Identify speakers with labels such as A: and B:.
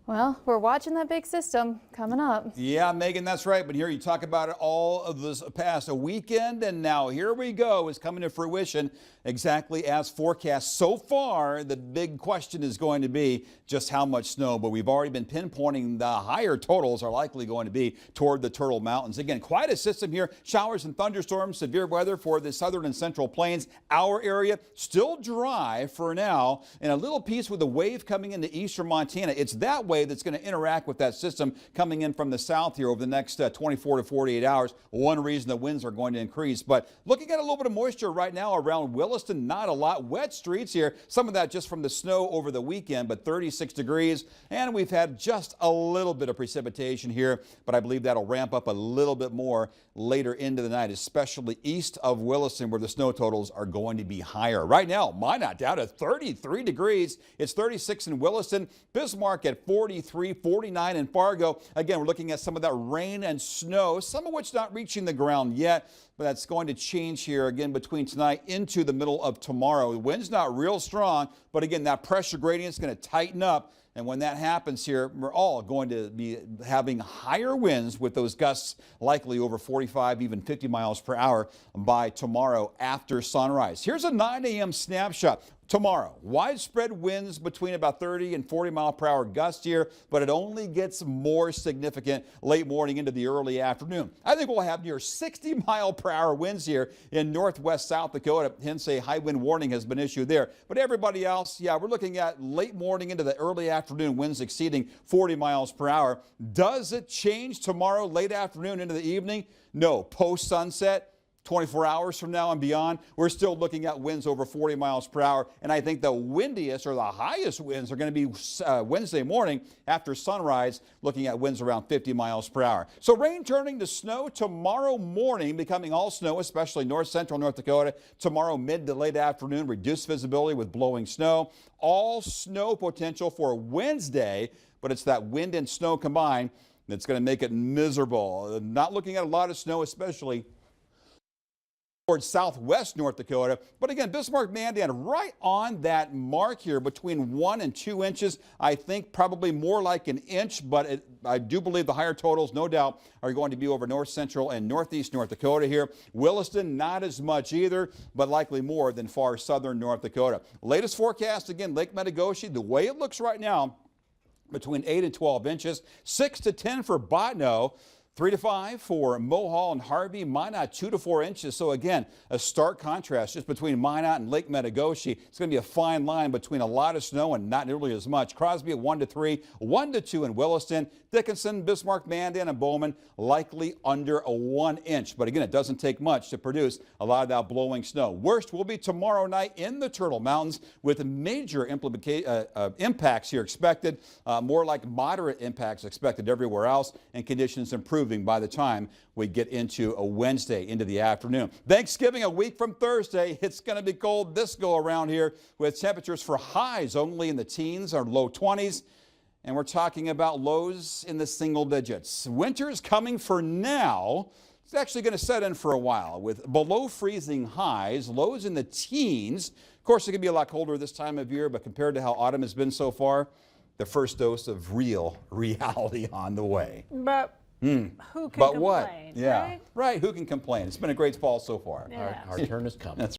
A: Well, we're watching that big system coming up.
B: Yeah, Megan, that's right. But here you talk about it all of this past a weekend, and now here we go. It's coming to fruition exactly as forecast. So far, the big question is going to be just how much snow, but we've already been pinpointing the higher totals are likely going to be toward the Turtle Mountains. Again, quite a system here. Showers and thunderstorms, severe weather for the southern and central plains. Our area still dry for now, and a little piece with a wave coming into eastern Montana. It's that wave that's going to interact with that system coming in from the south here over the next 24 to 48 hours. One reason the winds are going to increase. But looking at a little bit of moisture right now around Williston, not a lot. Wet streets here. Some of that just from the snow over the weekend, but 36 degrees. And we've had just a little bit of precipitation here, but I believe that'll ramp up a little bit more later into the night, especially east of Williston where the snow totals are going to be higher. Right now, Minot down to 33 degrees. It's 36 in Williston. Bismarck at 43, 49 in Fargo. Again, we're looking at some of that rain and snow, some of which not reaching the ground yet, but that's going to change here again between tonight into the middle of tomorrow. The wind's not real strong, but again, that pressure gradient is going to tighten up. And when that happens here, we're all going to be having higher winds with those gusts likely over 45, even 50 miles per hour by tomorrow after sunrise. Here's a 9 a.m. snapshot. Tomorrow, widespread winds between about 30 and 40 mile per hour gusts here, but it only gets more significant late morning into the early afternoon. I think we'll have near 60 mile per hour winds here in northwest South Dakota, hence a high wind warning has been issued there. But everybody else, yeah, we're looking at late morning into the early afternoon winds exceeding 40 miles per hour. Does it change tomorrow late afternoon into the evening? No. Post sunset, 24 hours from now and beyond, we're still looking at winds over 40 miles per hour. And I think the windiest or the highest winds are going to be Wednesday morning after sunrise, looking at winds around 50 miles per hour. So rain turning to snow tomorrow morning, becoming all snow, especially north central North Dakota. Tomorrow mid to late afternoon, reduced visibility with blowing snow. All snow potential for Wednesday, but it's that wind and snow combined that's going to make it miserable. Not looking at a lot of snow, especially towards southwest North Dakota. But again, Bismarck, Mandan right on that mark here between 1 and 2 inches. I think probably more like an inch, but I do believe the higher totals, no doubt, are going to be over north central and northeast North Dakota here. Williston, not as much either, but likely more than far southern North Dakota. Latest forecast, again, Lake Metagoshi, the way it looks right now, between 8 and 12 inches, 6 to 10 for Botno. 3 to 5 for Mohall and Harvey, Minot 2 to 4 inches. So again, a stark contrast just between Minot and Lake Metagoshi. It's going to be a fine line between a lot of snow and not nearly as much. Crosby at 1 to 3, 1 to 2 in Williston. Dickinson, Bismarck, Mandan, and Bowman likely under a 1 inch. But again, it doesn't take much to produce a lot of that blowing snow. Worst will be tomorrow night in the Turtle Mountains with major impacts here expected. More like moderate impacts expected everywhere else, and conditions improving by the time we get into a Wednesday into the afternoon. Thanksgiving a week from Thursday. It's going to be cold this go around here with temperatures for highs only in the teens or low 20s. And we're talking about lows in the single digits. Winter's coming for now. It's actually going to set in for a while with below freezing highs, lows in the teens. Of course, it can be a lot colder this time of year, but compared to how autumn has been so far, the first dose of real reality on the way.
A: But who can complain?
B: What? Yeah, right. Who can complain? It's been a great fall so far.
C: Our turn has come. That's